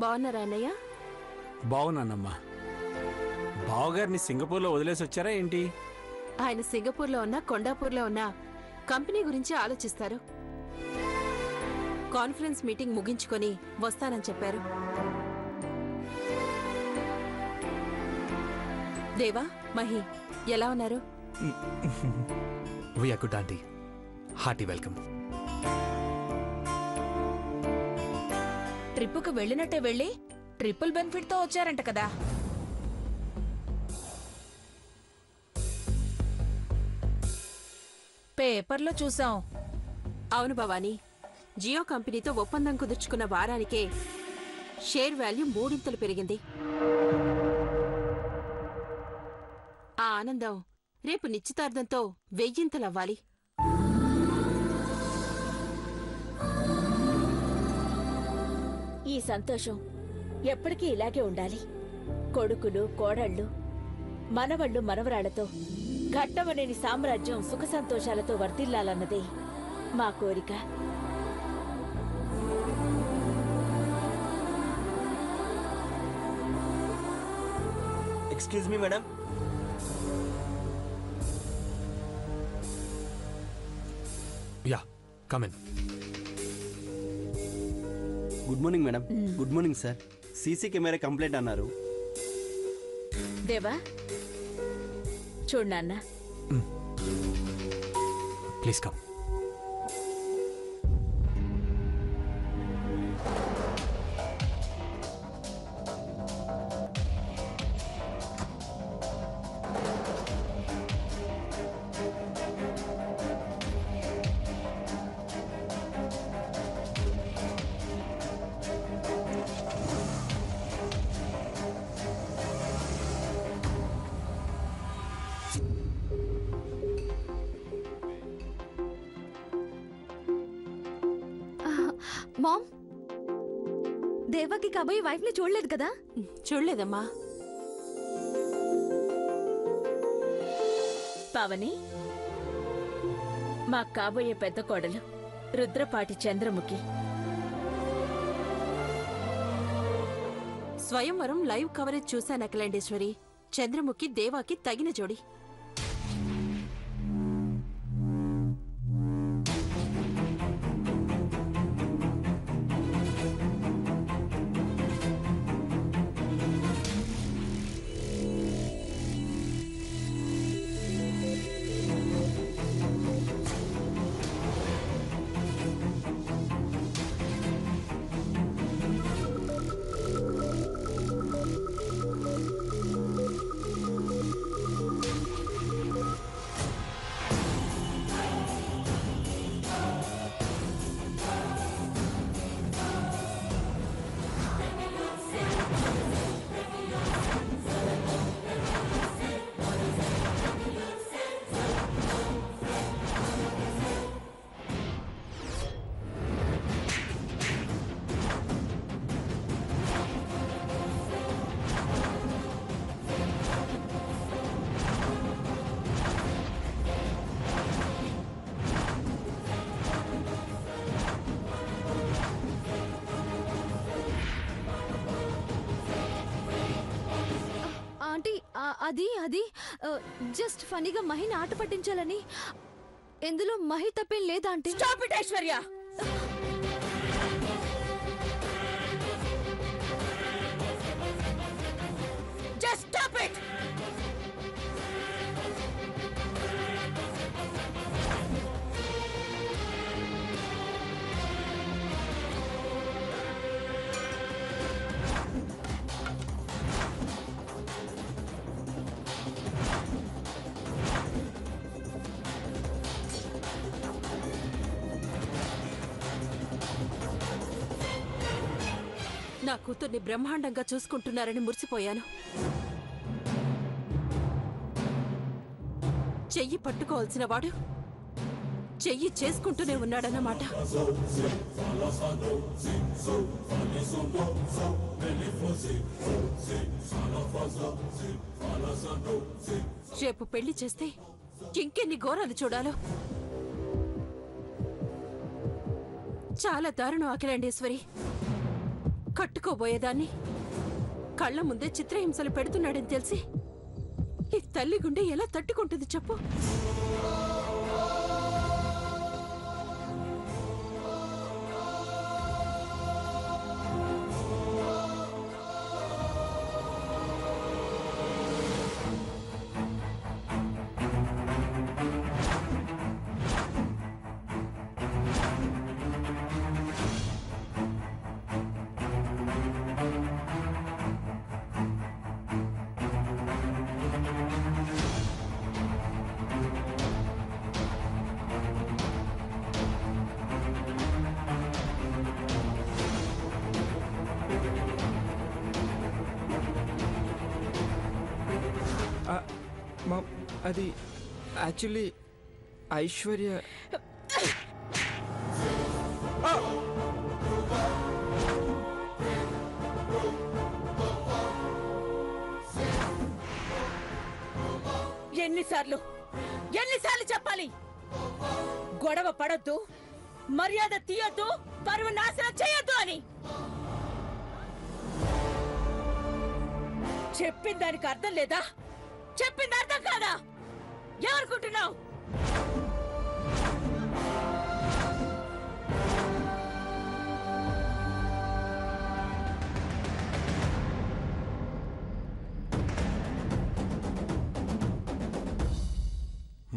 బాగున్నారా అన్నయ్య? బాగున్నానమ్మా. బావగారిని సింగపూర్లో వదిలేసి వచ్చారా ఏంటి? ఆయన సింగపూర్లో ఉన్నా కొండాపూర్లో ఉన్నా కంపెనీ గురించి ఆలోచిస్తారు. కాన్ఫరెన్స్ మీటింగ్ ముగించుకొని వస్తానని చెప్పారు. దేవా, మహి ఎలా ఉన్నారు? We are good, aunty. Hearty welcome. ట్రిప్పుకు వెళ్ళినట్టే వెళ్ళి ట్రిపుల్ బెనిఫిట్ తో వచ్చారంట కదా. పేపర్లో చూసాం. అవును భవానీ, జియో కంపెనీతో ఒప్పందం కుదుర్చుకున్న వారానికే షేర్ వాల్యూ 3 పెరిగింది. ఆ ఆనందం రేపు నిశ్చితార్థంతో 1000 అవ్వాలి. ఈ సంతోషం ఎప్పటికీ ఇలాగే ఉండాలి. కొడుకులు, కోడళ్ళు, మనవళ్ళు, మనవరాళ్లతో ఘట్టమనేని సామ్రాజ్యం సుఖ సంతోషాలతో వర్ధిల్లాలన్నదే మా కోరిక. Excuse me madam. Yeah, come in. Good morning madam. Good morning sir. CC camera complaint అన్నారు. దేవా చూడు నాన్న. Please come. మామ్, దేవాకి కాబోయే వైఫ్ ని చూడలేదు కదా? చూడలేదమ్మా. పావని, మా కాబోయే పెద్ద కోడలు రుద్రపాటి చంద్రముఖి. స్వయంవరం లైవ్ కవరేజ్ చూశాను అఖిలాండేశ్వరి. చంద్రముఖి దేవాకి తగిన జోడి. ఆంటీ, అది అది జస్ట్ ఫనీగా మహిని ఆట పట్టించాలని. ఎందులో మహి తప్పేం లేదా aunty? Stop it Aishwarya. Just stop it. నా కూతుర్ని బ్రహ్మాండంగా చూసుకుంటున్నారని మురిసిపోయాను. చెయ్యి పట్టుకోవాల్సిన వాడు చెయ్యి చేసుకుంటూనే ఉన్నాడన్నమాట. రేపు పెళ్లి చేస్తే ఇంకెన్ని ఘోరాలు చూడాలో. చాలా దారుణం అఖిలాండేశ్వరి. కట్టుకోబోయేదాన్ని కళ్ళ ముందే చిత్రహింసలు పెడుతున్నాడని తెలిసి ఈ తల్లి గుండె ఎలా తట్టుకుంటుంది చెప్పు. అది యాక్చువల్లీ ఐశ్వర్య. ఎన్నిసార్లు చెప్పాలి? గొడవ పడొద్దు, మర్యాద తీయొద్దు, పరువు నాశనం చేయొద్దు అని. చెప్పిన దానికి అర్థం లేదా? చెప్పింది అర్థం కాదా? ఏమనుకుంటున్నావు?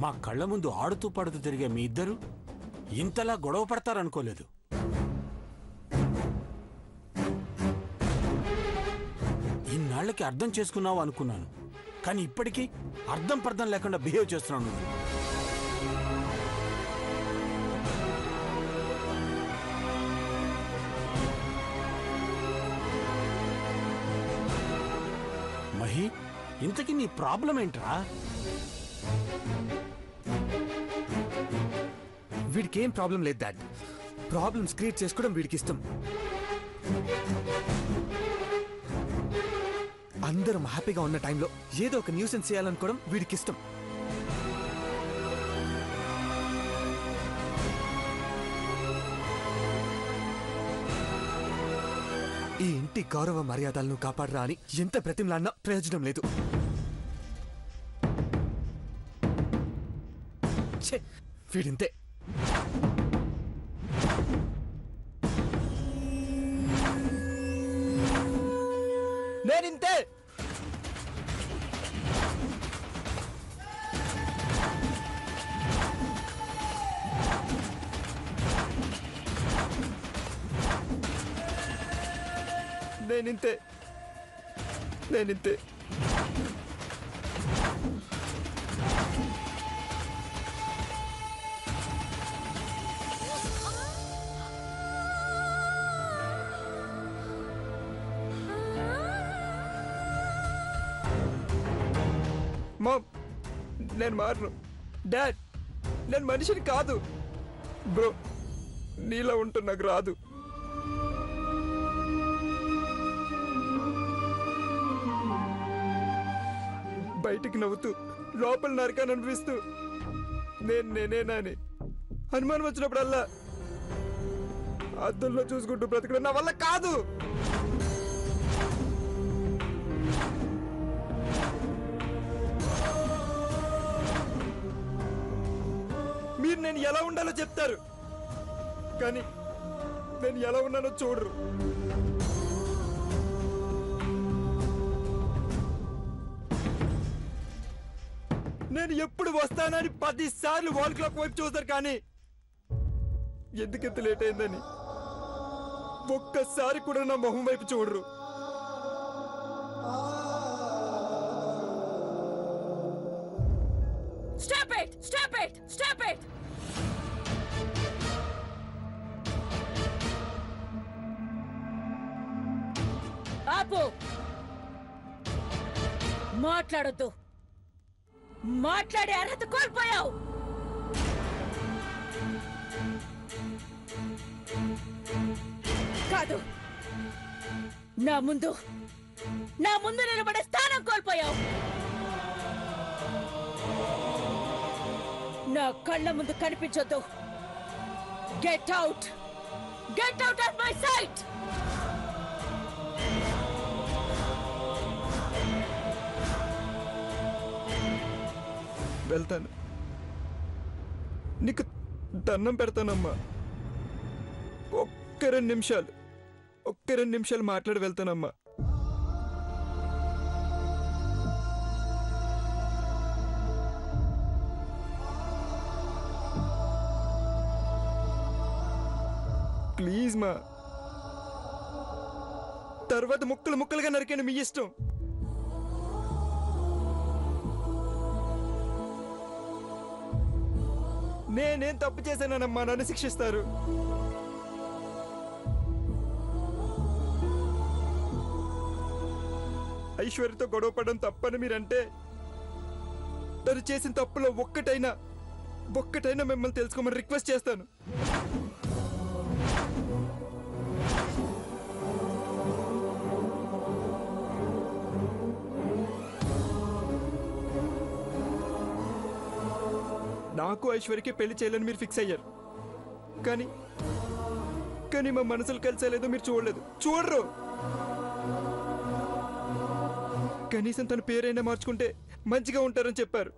మా కళ్ళ ముందు ఆడుతూ పడుతూ తిరిగే మీ ఇద్దరు ఇంతలా గొడవ పడతారనుకోలేదు. ఇన్నాళ్ళకి అర్థం చేసుకున్నావు అనుకున్నాను, కానీ ఇప్పటికీ అర్థం పర్థం లేకుండా బిహేవ్ చేస్తున్నాను. మహి, ఇంతకీ నీ ప్రాబ్లం ఏంట్రా? వీడికి ఏం ప్రాబ్లం లేదు డాడ్. ప్రాబ్లమ్స్ క్రియేట్ చేసుకోవడం వీడికి ఇష్టం. అందరం హ్యాపీగా ఉన్న టైంలో ఏదో ఒక న్యూసెన్స్ చేయాలనుకోవడం వీడికి ఇష్టం. ఈ ఇంటి గౌరవ మర్యాదలను కాపాడరా అని ఎంత బ్రతిమలాడినా ప్రయోజనం లేదు. ఛే, వీడింతే. నేనింతే. నేనింతే. మామ్, నేను మారను. డాడ్, నేను మనిషిని కాదు. బ్రో, నీలా ఉంటుంది నాకు రాదు. బయటికి నవ్వుతూ లోపల నరకాన్ని అనిపిస్తూ నేనేనా అని అనుమానం వచ్చినప్పుడల్లా అద్దంలో చూసుకుంటూ బ్రతకడం నా వల్ల కాదు. మీరు నేను ఎలా ఉండాలో చెప్తారు, కానీ నేను ఎలా ఉన్నానో చూడరు. నేను ఎప్పుడు వస్తానని 10 సార్లు వాల్ క్లాక్ వైపు చూస్తారు, కానీ ఎందుకెంత లేట్ అయిందని ఒక్కసారి కూడా నా మొహం వైపు చూడరు. Stop it! Stop it! Stop it! ఆపు! మాట్లాడొద్దు. మాట్లాడే అర్హత కోల్పోయావు. కాదు, నా ముందు నిలబడే స్థానం కోల్పోయావు. నా కళ్ళ ముందు కనిపించొద్దు. Get out of my sight. వెళ్తాను. నీకు దండం పెడతానమ్మా. ఒక్క 2 నిమిషాలు మాట్లాడి వెళ్తానమ్మా. ప్లీజ్ మా. తర్వాత ముక్కలుగా నరికండి, మీ ఇష్టం. నేనేం తప్పు చేశానమ్మా, నన్ను శిక్షిస్తారు. ఐశ్వర్యతో గొడవపడడం తప్పని మీరంటే తను చేసిన తప్పులో ఒక్కటైనా మిమ్మల్ని తెలుసుకోమని రిక్వెస్ట్ చేస్తాను. నాకు ఐశ్వర్యకి పెళ్లి చేయాలని మీరు ఫిక్స్ అయ్యారు. కానీ మా మనసులు కలిసేలేదో మీరు చూడరు. కనీసం తన పేరైనా మార్చుకుంటే మంచిగా ఉంటారని చెప్పారు.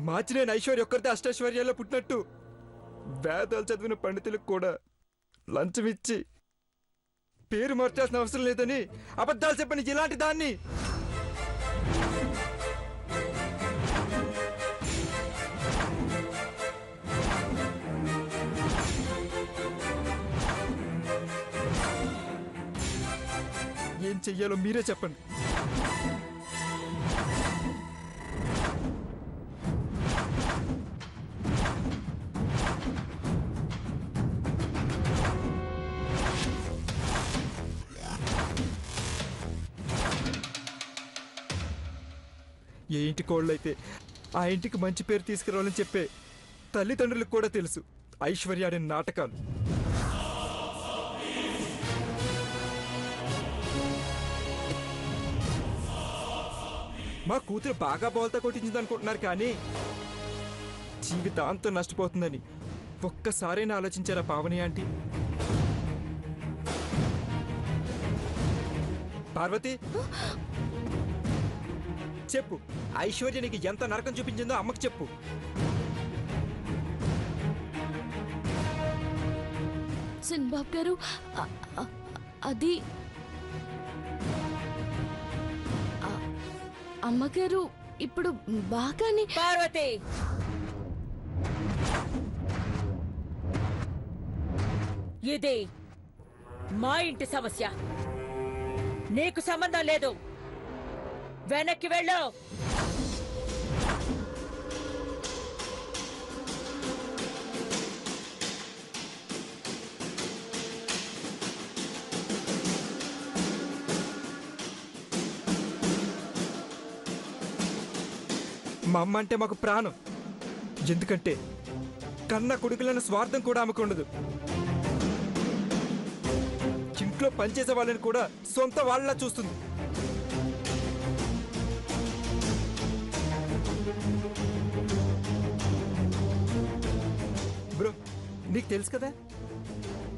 మార్చి నేను ఐశ్వర్య ఒక్కరితే అష్టైశ్వర్యాల్లో పుట్టినట్టు వేదాలు చదివిన పండితులకు కూడా లంచం ఇచ్చి పేరు మార్చాల్సిన అవసరం లేదని అబద్ధాలు చెప్పని ఇలాంటి దాన్ని ఏం చెయ్యాలో మీరే చెప్పండి. ఏ ఇంటి కోళ్ళైతే ఆ ఇంటికి మంచి పేరు తీసుకురావాలని చెప్పే తల్లిదండ్రులకు కూడా తెలుసు ఐశ్వర్య ఆడిన నాటకాలు. మా కూతురు బాగా బోల్తా కొట్టించింది అనుకుంటున్నారు, కానీ జీవితాంతం నష్టపోతుందని ఒక్కసారైనా ఆలోచించారా పావని ఆంటీ? పార్వతి, చెప్పు, ఐశ్వర్య నీకు ఎంత నరకం చూపించిందో అమ్మకు చెప్పు. సిన్బాబ్ గారు, అది అమ్మగారు ఇప్పుడు బాగానే. పార్వతి, ఇది మా ఇంటి సమస్య, నీకు సంబంధం లేదు. వెనక్కి వెళ్ళు. మా అమ్మ అంటే మాకు ప్రాణం. ఎందుకంటే కన్న కొడుకులన్న స్వార్థం కూడా ఆమెకు ఉండదు. ఇంట్లో పనిచేసే వాళ్ళని కూడా సొంత వాళ్ళలా చూస్తుంది. బ్రో, నీకు తెలుసు కదా,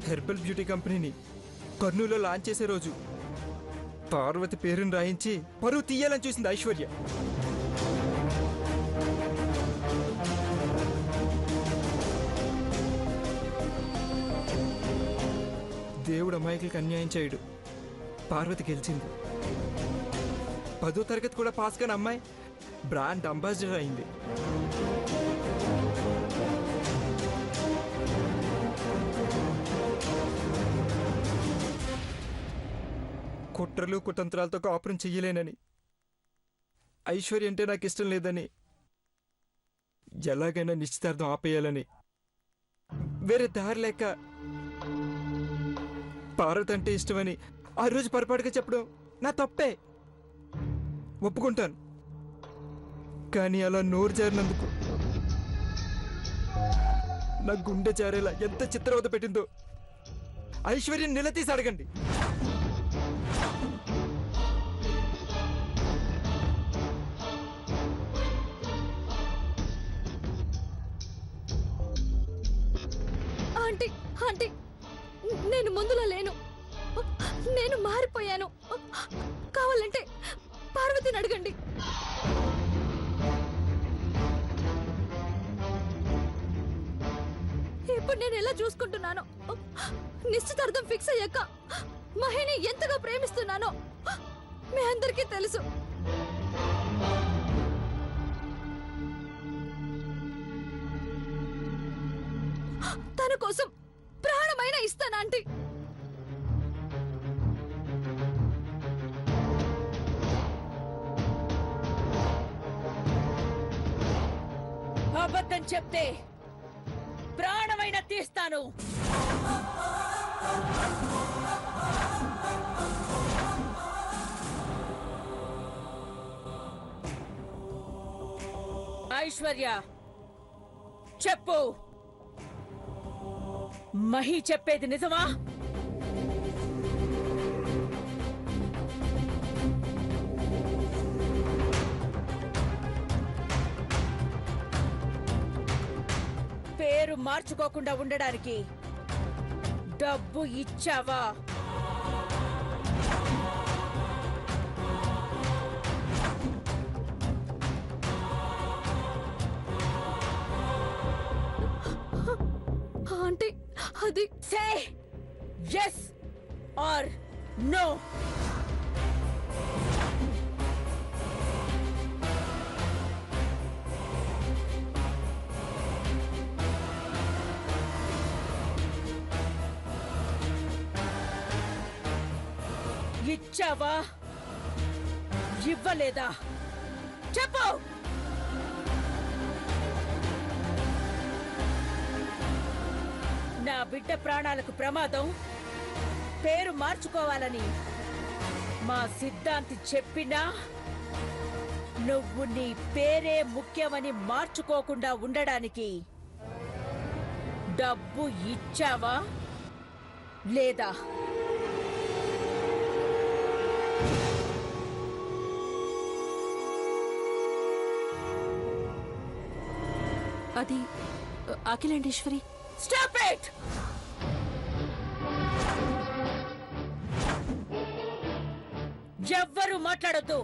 హెర్బల్ బ్యూటీ కంపెనీని కర్నూలులో లాంచ్ చేసే రోజు పార్వతి పేరుని రాయించి పరువు తీయాలని చూసింది ఐశ్వర్య. దేవుడు అమాయకులకు అన్యాయం చేయడు. పార్వతి గెలిచింది. 10వ తరగతి కూడా పాస్ కాని అమ్మాయి బ్రాండ్ అంబాసిడర్ అయింది. కుట్రలు కుతంత్రాలతో కాపురం చెయ్యలేనని, ఐశ్వర్య అంటే నాకు ఇష్టం లేదని, ఎలాగైనా నిశ్చితార్థం ఆపేయాలని, వేరే దారి లేక పార్వతి అంటే ఇష్టమని ఆ రోజు పొరపాటుగా చెప్పడం నా తప్పే, ఒప్పుకుంటాను. కానీ అలా నోరు జారినందుకు నా గుండె జారేలా ఎంత చిత్రవద పెట్టిందో ఐశ్వర్యం నిలదీసి అడగండి. ఆంటీ, ఆంటీ, నేను ముందులో లేను. నేను మారిపోయాను. కావాలంటే పార్వతిని అడగండి. ఇప్పుడు నేను ఎలా చూసుకుంటున్నానో, నిశ్చితార్థం ఫిక్స్ అయ్యాక మహిని ఎంతగా ప్రేమిస్తున్నానో మీ అందరికీ తెలుసు. తన కోసం ప్రాణమైనా ఇస్తాను ఆంటీ. అబద్ధం చెప్తే ప్రాణమైన తీస్తాను. ఐశ్వర్య చెప్పు, మహి చెప్పేది నిజమా? పేరు మార్చుకోకుండా ఉండడానికి డబ్బు ఇచ్చావా? ఆంటీ అది సే yes or no. ఇచ్చావా ఇవ్వలేదా చెప్పు. నా బిడ్డ ప్రాణాలకు ప్రమాదం, పేరు మార్చుకోవాలని మా సిద్ధాంతి చెప్పినా నువ్వు నీ పేరే ముఖ్యమని మార్చుకోకుండా ఉండడానికి డబ్బు ఇచ్చావా లేదా? అది అఖిలాండేశ్వరి. Stop it! ఎవ్వరూ మాట్లాడొద్దు.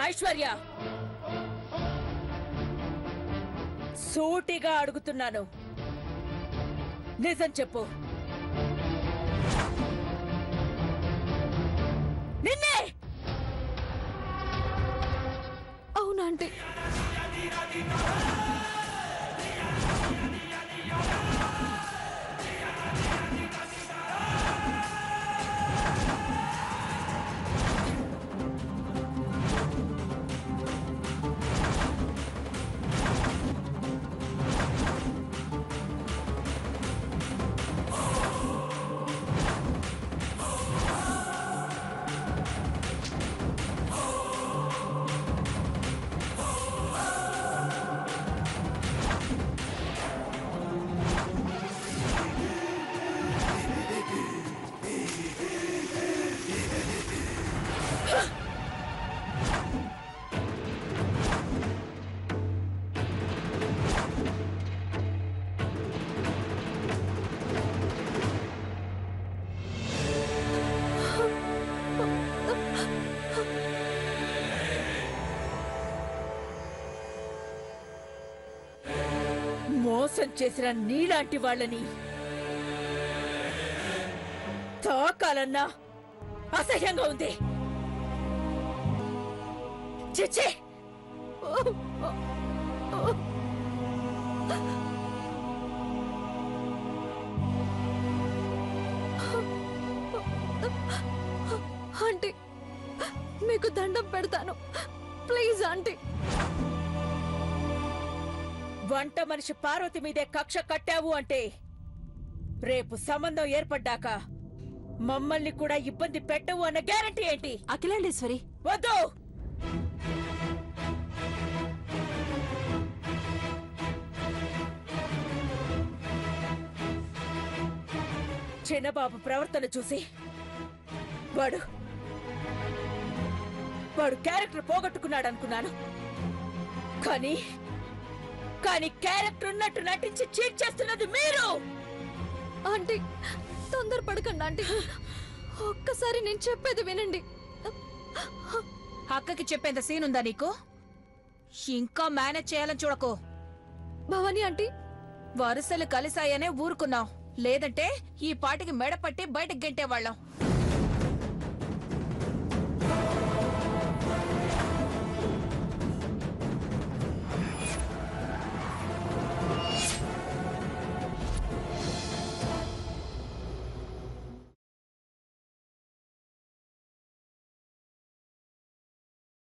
ఐశ్వర్య, సూటిగా అడుగుతున్నాను, నిజం చెప్పు. నిన్నే. అవునంటే మోసం చేసిన నీలాంటి వాళ్ళని తాకాలన్నా అసహ్యంగా ఉంది. చిచ్చే, ఆంటీ మీకు దండం పెడతాను, ప్లీజ్ ఆంటీ. వంట మనిషి పార్వతి మీదే కక్ష కట్టావు అంటే రేపు సంబంధం ఏర్పడ్డాక మమ్మల్ని కూడా ఇబ్బంది పెట్టవు అన్న గ్యారంటీ ఏంటి? అఖిలాండేశ్వరి, వద్దు. చిన్నబాబు ప్రవర్తన చూసి వాడు క్యారెక్టర్ పోగొట్టుకున్నాడు అనుకున్నాను. కానీ క్యారెక్టర్ ఉన్నట్టు నటించి చీట్ చేస్తున్నది మీరు. ఆంటీ తొందరపడకండి ఆంటీ, ఒక్కసారి నేను చెప్పేది వినండి. అక్కకి చెప్పేంత సీన్ ఉందా నీకు? ఇంకా మేనేజ్ చేయాలని చూడకు. భవానీ ఆంటీ, వరుసలు కలిసాయనే ఊరుకున్నావు, లేదంటే ఈ పాటికి మెడ పట్టి బయటకు గెంటేవాళ్ళం.